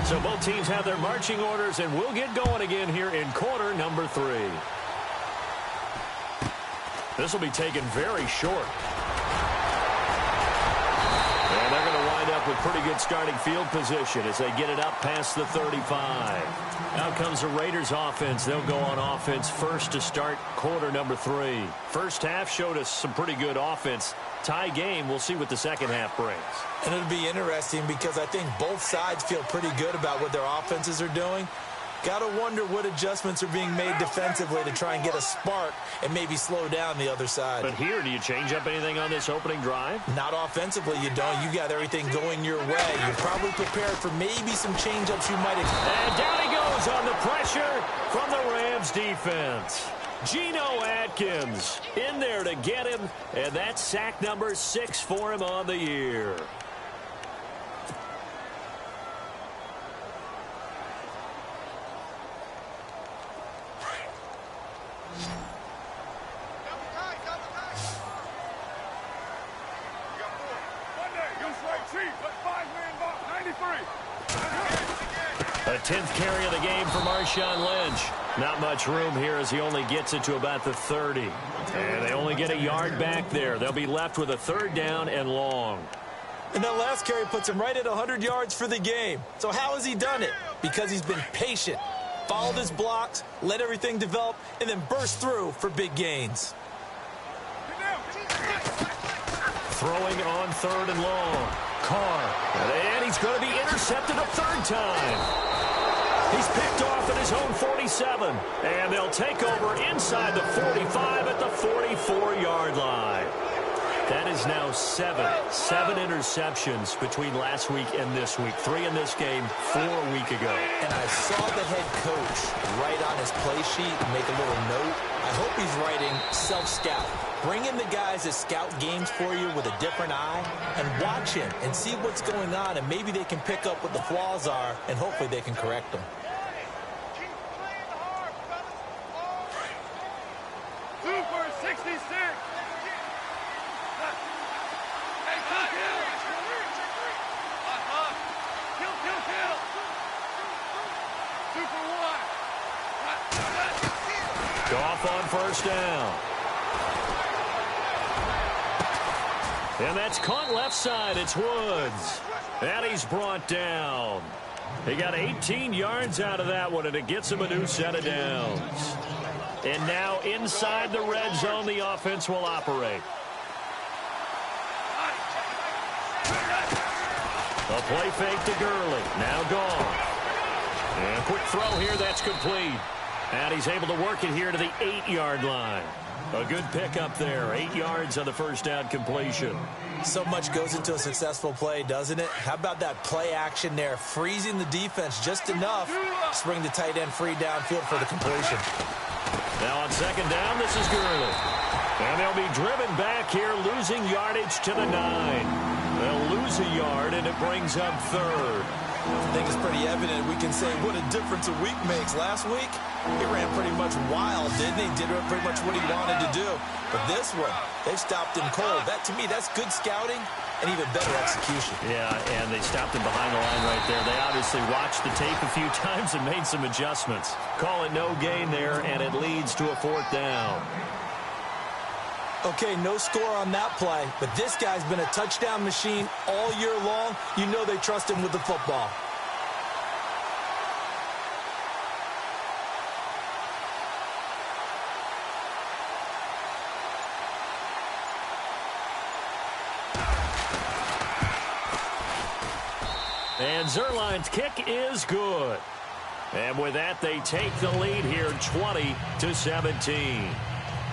So both teams have their marching orders, and we'll get going again here in quarter number 3. This will be taken very short. And they're going to wind up with pretty good starting field position as they get it up past the 35. Out comes the Raiders offense. They'll go on offense first to start quarter number 3. First half showed us some pretty good offense. Tie game. We'll see what the second half brings. And it'll be interesting because I think both sides feel pretty good about what their offenses are doing. Got to wonder what adjustments are being made defensively to try and get a spark and maybe slow down the other side. But here, do you change up anything on this opening drive? Not offensively, you don't. You got everything going your way. You're probably prepared for maybe some change-ups you might expect. And down he goes on the pressure from the Rams defense. Geno Atkins in there to get him, and that's sack number 6 for him on the year. A 10th carry of the game for Marshawn Lynch. Not much room here as he only gets it to about the 30. And they only get a yard back there. They'll be left with a 3rd down and long. And that last carry puts him right at 100 yards for the game. So how has he done it? Because he's been patient, followed his blocks, let everything develop, and then burst through for big gains. Throwing on 3rd and long. Carr. And he's going to be intercepted a 3rd time. He's picked off at his own 47. And they'll take over inside the 45 at the 44-yard line. That is now 7 interceptions between last week and this week. 3 in this game, 4 a week ago. And I saw the head coach write on his play sheet, make a little note. I hope he's writing self-scout. Bring in the guys that scout games for you with a different eye and watch him and see what's going on, and maybe they can pick up what the flaws are, and hopefully they can correct them. Super 66. Goff on 1st down. And that's caught left side. It's Woods. And he's brought down. He got 18 yards out of that one, and it gets him a new set of downs. And now inside the red zone, the offense will operate. A play fake to Gurley. Now gone. And quick throw here. That's complete. And he's able to work it here to the 8-yard line. A good pickup there. 8 yards on the 1st down completion. So much goes into a successful play, doesn't it? How about that play action there? Freezing the defense just enough to bring the tight end free downfield for the completion. Now on 2nd down, this is Gurley. And they'll be driven back here, losing yardage to the 9. They'll lose a yard, and it brings up 3rd. I think it's pretty evident we can say what a difference a week makes. Last week, he ran pretty much wild, didn't he? Did pretty much what he wanted to do. But this one, they stopped him cold. That, to me, that's good scouting and even better execution. Yeah, and they stopped him behind the line right there. They obviously watched the tape a few times and made some adjustments. Call it no gain there, and it leads to a 4th down. Okay, no score on that play, but this guy's been a touchdown machine all year long. You know they trust him with the football. And Zerline's kick is good. And with that, they take the lead here 20-17.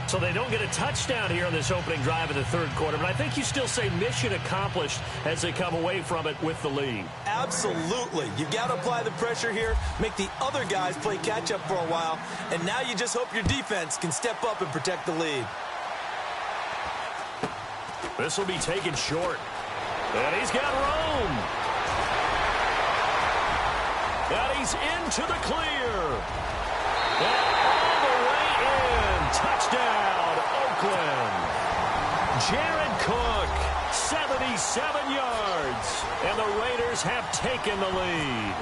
So they don't get a touchdown here on this opening drive in the 3rd quarter, but I think you still say mission accomplished as they come away from it with the lead. Absolutely. You've got to apply the pressure here, make the other guys play catch-up for a while, and now you just hope your defense can step up and protect the lead. This will be taken short. And he's got room. And he's into the clear. And all the way in. Touchdown, Oakland. Jared Cook 77 yards. And the Raiders have taken the lead.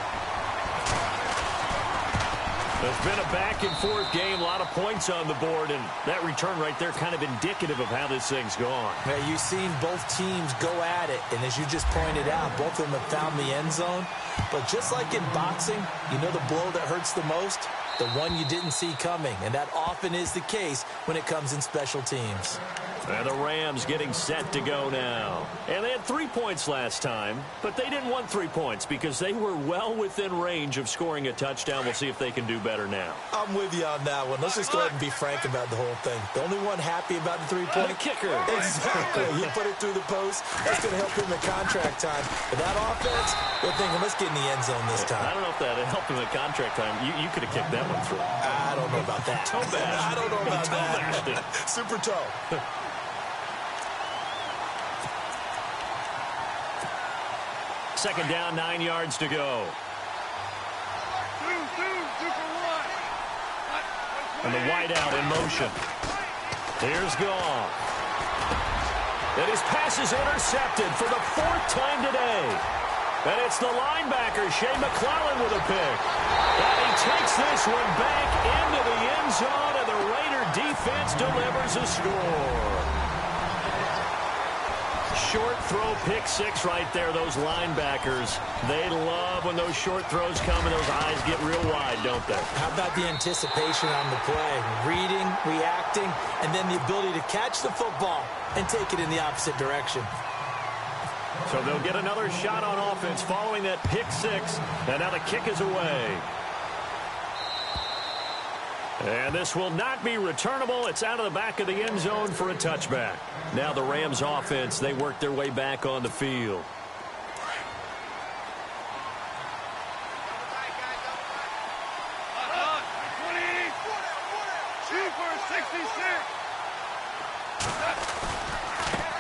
There's been a back-and-forth game, a lot of points on the board, and that return right there kind of indicative of how this thing's gone. Yeah, you've seen both teams go at it, and as you just pointed out, both of them have found the end zone. But just like in boxing, you know the blow that hurts the most? The one you didn't see coming, and that often is the case when it comes in special teams. And the Rams getting set to go now. And they had 3 points last time, but they didn't want 3 points because they were well within range of scoring a touchdown. We'll see if they can do better now. I'm with you on that one. Let's just go ahead and be frank about the whole thing. The only one happy about the 3-point the kicker. Exactly. He put it through the post. That's going to help him in contract time. But that offense, they're thinking, let's get in the end zone this time. I don't know if that helped him in contract time. You could have kicked that one through. I don't know about that. Toe bash. I don't know about that. Super toe. Second down, 9 yards to go. And the wideout in motion. Here's Goff. And his pass is intercepted for the 4th time today. And it's the linebacker, Shea McClellan, with a pick. And he takes this one back into the end zone, and the Raider defense delivers a score. Short throw, pick 6 right there. Those linebackers, they love when those short throws come and those eyes get real wide, don't they? How about the anticipation on the play? Reading, reacting, and then the ability to catch the football and take it in the opposite direction. So they'll get another shot on offense following that pick 6, and now the kick is away. And this will not be returnable. It's out of the back of the end zone for a touchback. Now the Rams offense, they work their way back on the field.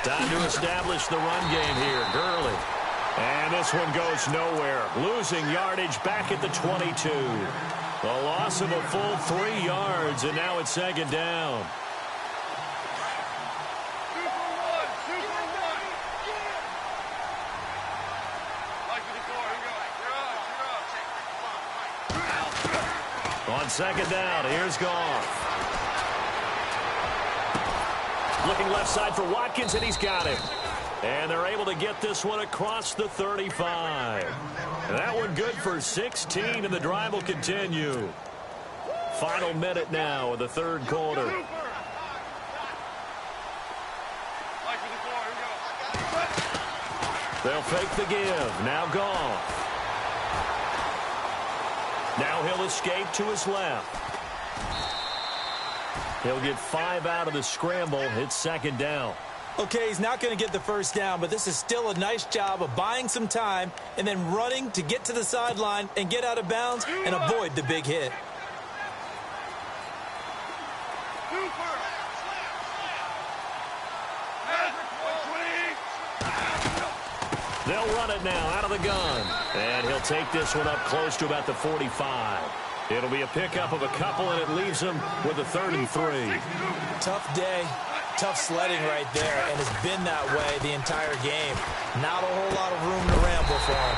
Time to establish the run game here. Gurley. And this one goes nowhere. Losing yardage back at the 22. A loss of a full 3 yards, and now it's second down. On second down, here's Goff. Looking left side for Watkins, and he's got him. And they're able to get this one across the 35. And that one good for 16, and the drive will continue. Final minute now of the third quarter. They'll fake the give. Now Goff. Now he'll escape to his left. He'll get 5 out of the scramble. It's second down. Okay, he's not going to get the first down, but this is still a nice job of buying some time and then running to get to the sideline and get out of bounds and avoid the big hit. They'll run it now out of the gun. And he'll take this one up close to about the 45. It'll be a pickup of a couple, and it leaves him with a 3rd and 3. Tough day, tough sledding right there, and it's been that way the entire game. Not a whole lot of room to ramble for him.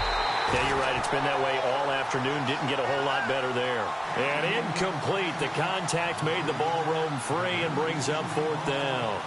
Yeah, you're right. It's been that way all afternoon. Didn't get a whole lot better there. And incomplete. The contact made the ball roam free and brings up 4th down.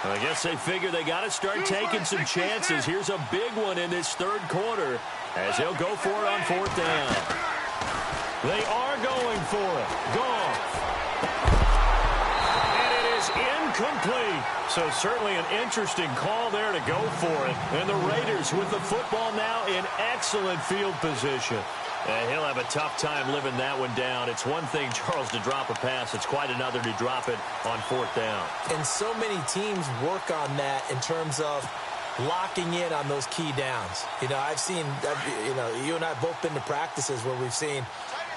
I guess they figure they got to start taking some chances. Here's a big one in this third quarter as they'll go for it on 4th down. They are going for it. Goff. And it is incomplete. So certainly an interesting call there to go for it. And the Raiders with the football now in excellent field position. And he'll have a tough time living that one down. It's one thing, Charles, to drop a pass. It's quite another to drop it on 4th down. And so many teams work on that in terms of locking in on those key downs. You know, I've seen, you and I have both been to practices where we've seen,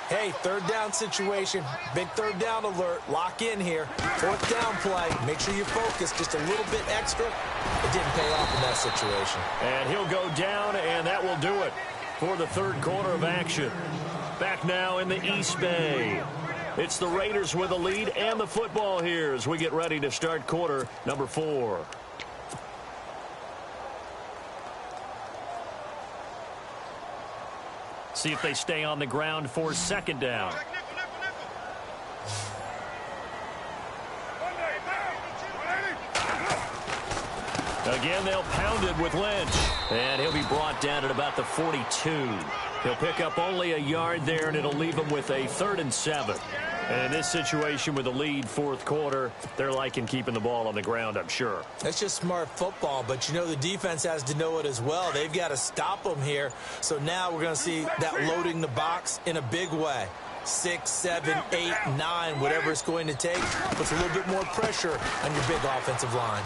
hey, 3rd down situation, big 3rd down alert, lock in here. 4th down play, make sure you focus just a little bit extra. It didn't pay off in that situation. And he'll go down, and that will do it for the 3rd quarter of action. Back now in the East Bay. It's the Raiders with the lead and the football here as we get ready to start quarter number 4. See if they stay on the ground for 2nd down. Again, they'll pound it with Lynch. And he'll be brought down at about the 42. He'll pick up only a yard there, and it'll leave him with a 3rd and 7. And in this situation with the lead 4th quarter, they're liking keeping the ball on the ground, I'm sure. That's just smart football, but you know the defense has to know it as well. They've got to stop them here. So now we're going to see that loading the box in a big way. 6, 7, 8, 9, whatever it's going to take, puts a little bit more pressure on your big offensive line.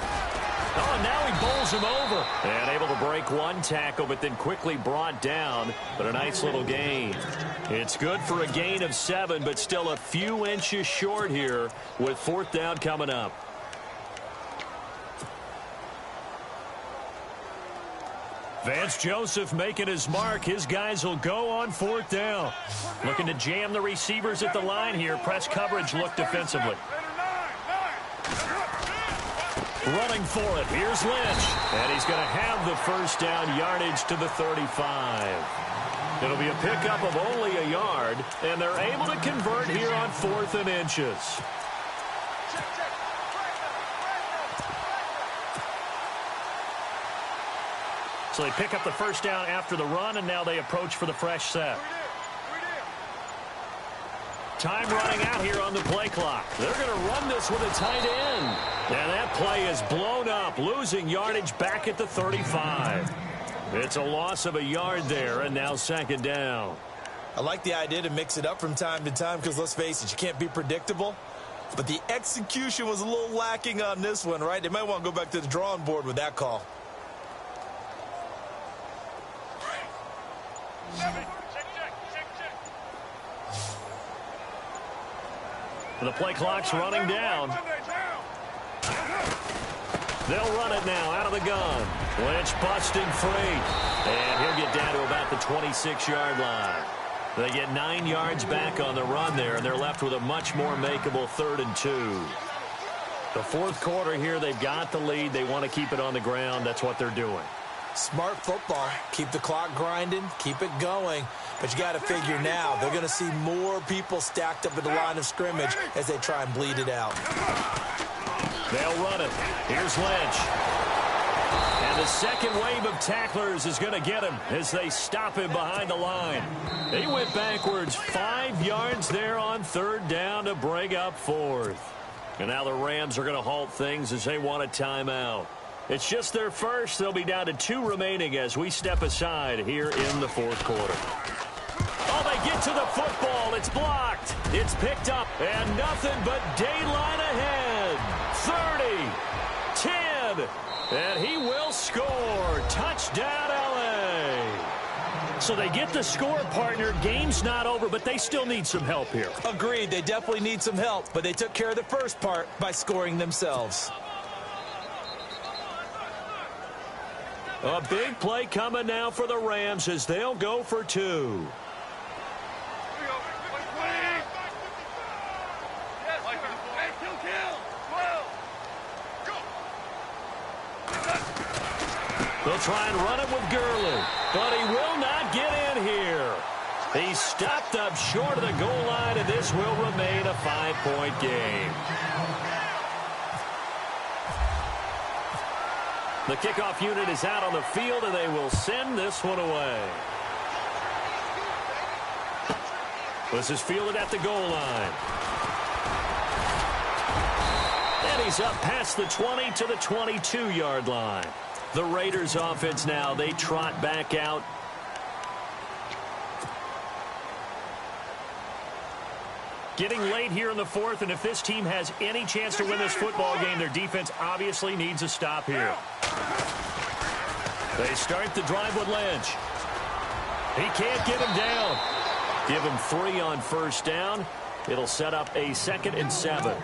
Oh, now he bowls him over. And able to break one tackle, but then quickly brought down. But a nice little gain. It's good for a gain of 7, but still a few inches short here with 4th down coming up. Vance Joseph making his mark. His guys will go on 4th down. Looking to jam the receivers at the line here. Press coverage look defensively. Running for it. Here's Lynch. And he's going to have the 1st down yardage to the 35. It'll be a pickup of only a yard, and they're able to convert here on 4th and inches. So they pick up the 1st down after the run, and now they approach for the fresh set. Time running out here on the play clock. They're going to run this with a tight end. And that play is blown up, losing yardage back at the 35. It's a loss of a yard there, and now 2nd down. I like the idea to mix it up from time to time because, let's face it, you can't be predictable. But the execution was a little lacking on this one, right? They might want to go back to the drawing board with that call. The play clock's running down. They'll run it now out of the gun. Lynch busting free. And he'll get down to about the 26-yard line. They get 9 yards back on the run there, and they're left with a much more makeable 3rd and 2. The 4th quarter here, they've got the lead. They want to keep it on the ground. That's what they're doing. Smart football. Keep the clock grinding. Keep it going. But you got to figure now they're going to see more people stacked up at the line of scrimmage as they try and bleed it out. They'll run it. Here's Lynch. And the second wave of tacklers is going to get him as they stop him behind the line. He went backwards 5 yards there on 3rd down to bring up 4th. And now the Rams are going to halt things as they want a timeout. It's just their first. They'll be down to 2 remaining as we step aside here in the 4th quarter. Oh, they get to the football. It's blocked. It's picked up. And nothing but daylight ahead. 30, 10, and he will score. Touchdown, L.A. So they get the score, partner. Game's not over, but they still need some help here. Agreed. They definitely need some help, but they took care of the first part by scoring themselves. A big play coming now for the Rams as they'll go for 2. They'll try and run it with Gurley, but he will not get in here. He's stopped up short of the goal line, and this will remain a 5-point game. The kickoff unit is out on the field, and they will send this one away. This is fielded at the goal line. And he's up past the 20 to the 22-yard line. The Raiders offense now, they trot back out. Getting late here in the fourth, and if this team has any chance to win this football game, their defense obviously needs a stop here. They start the drive with Lynch. He can't get him down. Give him 3 on first down. It'll set up a 2nd and 7.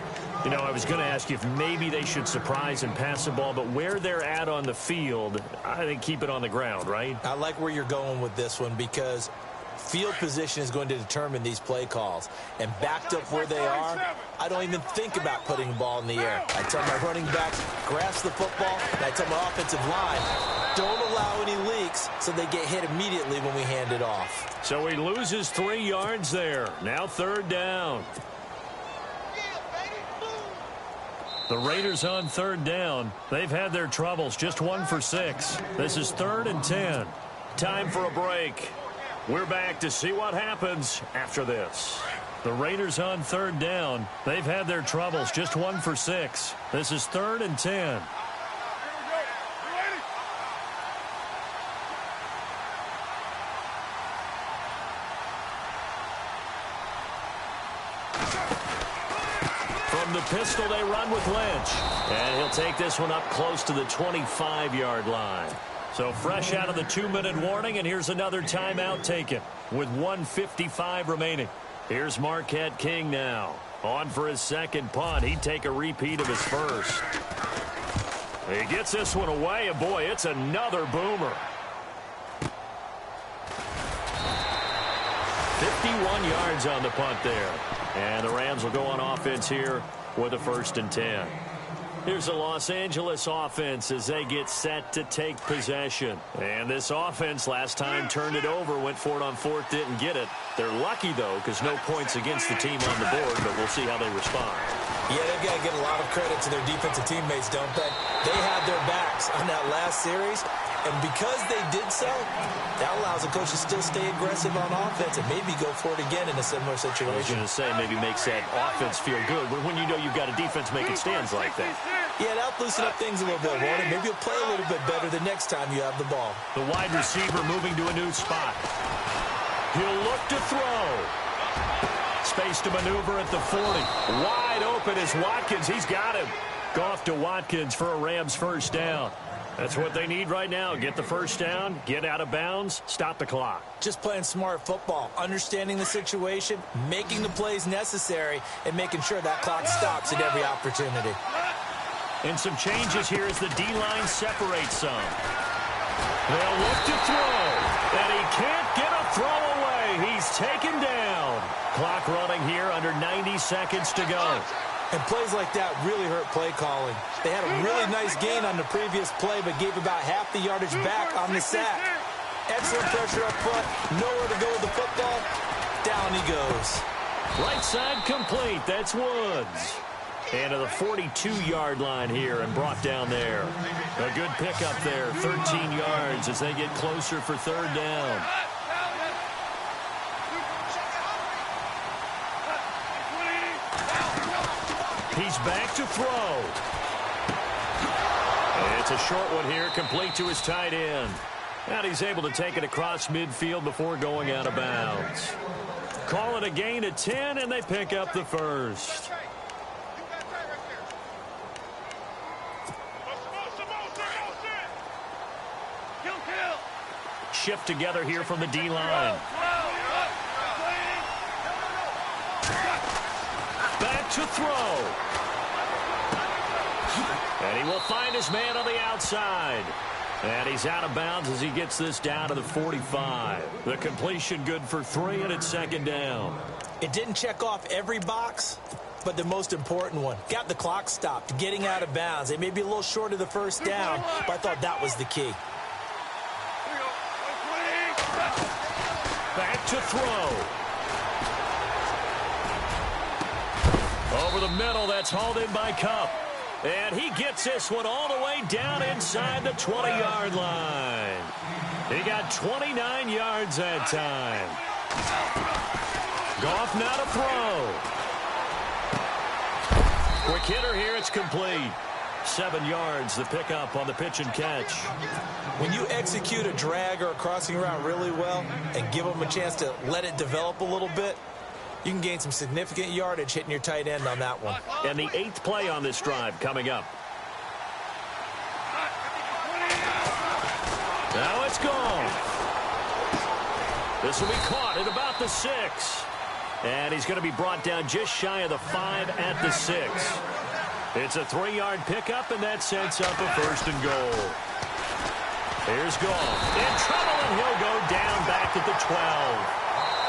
You know, I was going to ask you if maybe they should surprise and pass the ball, but where they're at on the field, I think keep it on the ground, right? I like where you're going with this one because field position is going to determine these play calls. And backed up where they are, I don't even think about putting the ball in the air. I tell my running backs, grasp the football, and I tell my offensive line, don't allow any leaks so they get hit immediately when we hand it off. So he loses 3 yards there. Now 3rd down. The Raiders on 3rd down. They've had their troubles. Just 1 for 6. This is 3rd and 10. Time for a break. We're back to see what happens after this. The Raiders on 3rd down. They've had their troubles. Just 1 for 6. This is 3rd and 10. From the pistol, they run with Lynch. And he'll take this one up close to the 25-yard line. So fresh out of the 2-minute warning, and here's another timeout taken with 1:55 remaining. Here's Marquette King now. On for his 2nd punt. He'd take a repeat of his first. He gets this one away, and boy, it's another boomer. 51 yards on the punt there. And the Rams will go on offense here with a 1st and 10. Here's the Los Angeles offense as they get set to take possession. And this offense last time turned it over, went for it on 4th, didn't get it. They're lucky, though, because no points against the team on the board, but we'll see how they respond. Yeah, they've got to give a lot of credit to their defensive teammates, don't they? They had their backs on that last series, and because they did so, that allows the coach to still stay aggressive on offense and maybe go for it again in a similar situation. I was going to say, maybe makes that offense feel good when you know you've got a defense making stands like that. Yeah, that'll loosen up things a little bit, won't it? Maybe you'll play a little bit better the next time you have the ball. The wide receiver moving to a new spot. He'll look to throw. Space to maneuver at the 40. Wide open is Watkins. He's got him. Goff to Watkins for a Rams 1st down. That's what they need right now. Get the 1st down, get out of bounds, stop the clock. Just playing smart football, understanding the situation, making the plays necessary, and making sure that clock stops at every opportunity. And some changes here as the D-line separates some. They'll look to throw, and he can't get a throw away. He's taken down. Clock running here under 90 seconds to go. And plays like that really hurt play calling. They had a really nice gain on the previous play, but gave about half the yardage back on the sack. Excellent pressure up front. Nowhere to go with the football. Down he goes. Right side complete. That's Woods. And to the 42-yard line here and brought down there. A good pickup there. 13 yards as they get closer for 3rd down. He's back to throw. And it's a short one here, complete to his tight end. And he's able to take it across midfield before going out of bounds. Call it a gain of 10, and they pick up the 1st. Shift together here from the D-line. Back to throw. And he will find his man on the outside. And he's out of bounds as he gets this down to the 45. The completion good for 3, and it's 2nd down. It didn't check off every box, but the most important one. Got the clock stopped, getting out of bounds. They may be a little short of the 1st down, but I thought that was the key. Back to throw. Over the middle, that's hauled in by Cup. And he gets this one all the way down inside the 20-yard line. He got 29 yards that time. Goff now to throw. Quick hitter here, it's complete. 7 yards, the pickup on the pitch and catch. When you execute a drag or a crossing route really well and give them a chance to let it develop a little bit, You can gain some significant yardage hitting your tight end on that one. And the 8th play on this drive coming up. Now it's gone. This will be caught at about the 6. And he's going to be brought down just shy of the 5 at the 6. It's a 3-yard pickup, and that sets up a 1st and goal. Here's Goff. In trouble, and he'll go down back at the 12.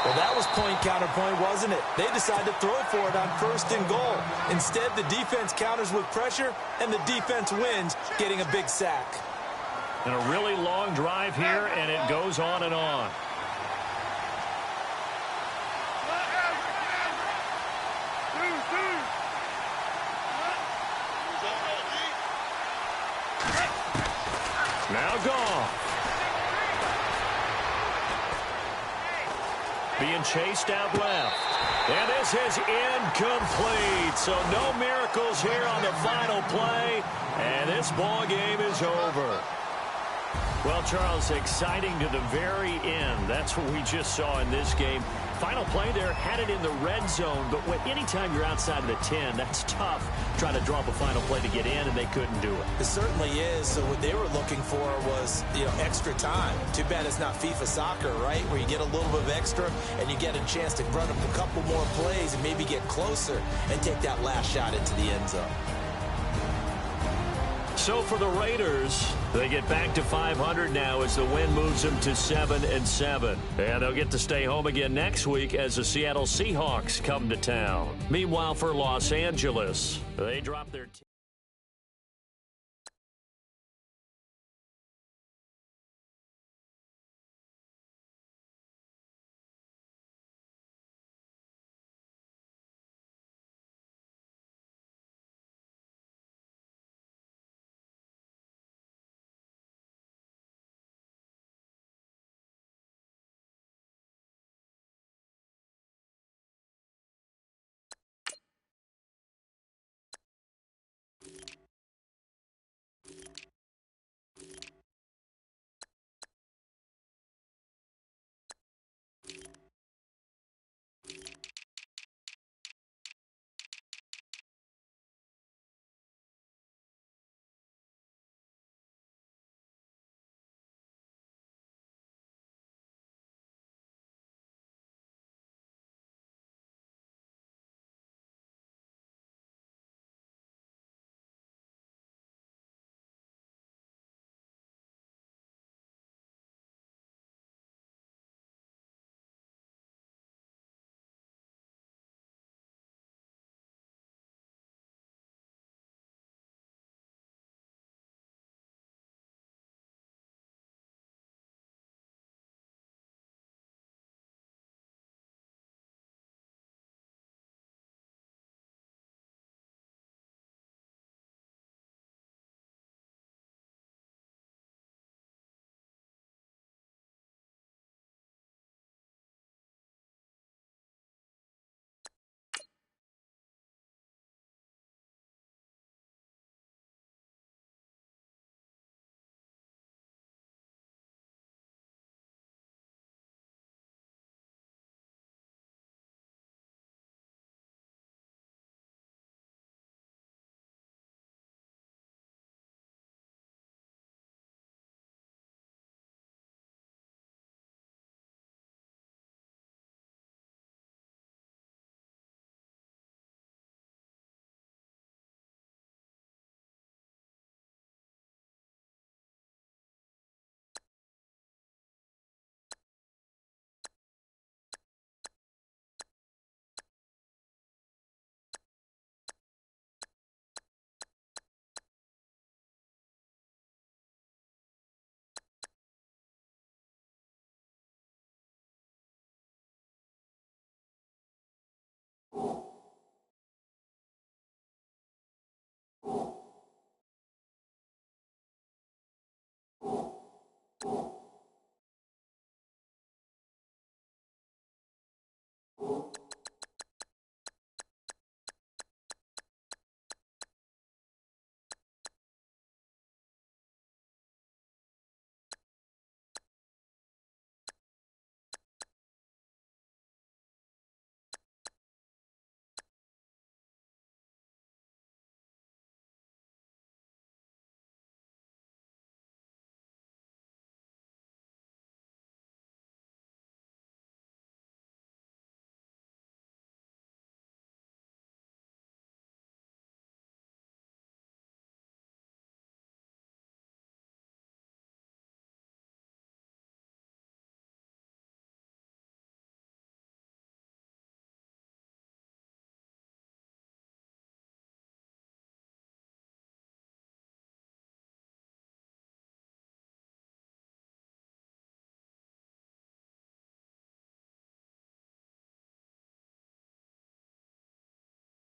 Well, that was point counterpoint, wasn't it? They decided to throw for it on 1st and goal. Instead, the defense counters with pressure, and the defense wins, getting a big sack. And a really long drive here, and it goes on and on. Now Goff. Being chased out left. And this is incomplete. So no miracles here on the final play. And this ball game is over. Well, Charles, exciting to the very end. That's what we just saw in this game. Final play there, had it in the red zone. But anytime you're outside of the 10, that's tough trying to draw up a final play to get in, and they couldn't do it. It certainly is. So what they were looking for was, extra time. Too bad it's not FIFA soccer, right, where you get a little bit of extra and you get a chance to run up a couple more plays and maybe get closer and take that last shot into the end zone. So for the Raiders, they get back to 500 now as the win moves them to 7-7. And they'll get to stay home again next week as the Seattle Seahawks come to town. Meanwhile, for Los Angeles, they drop their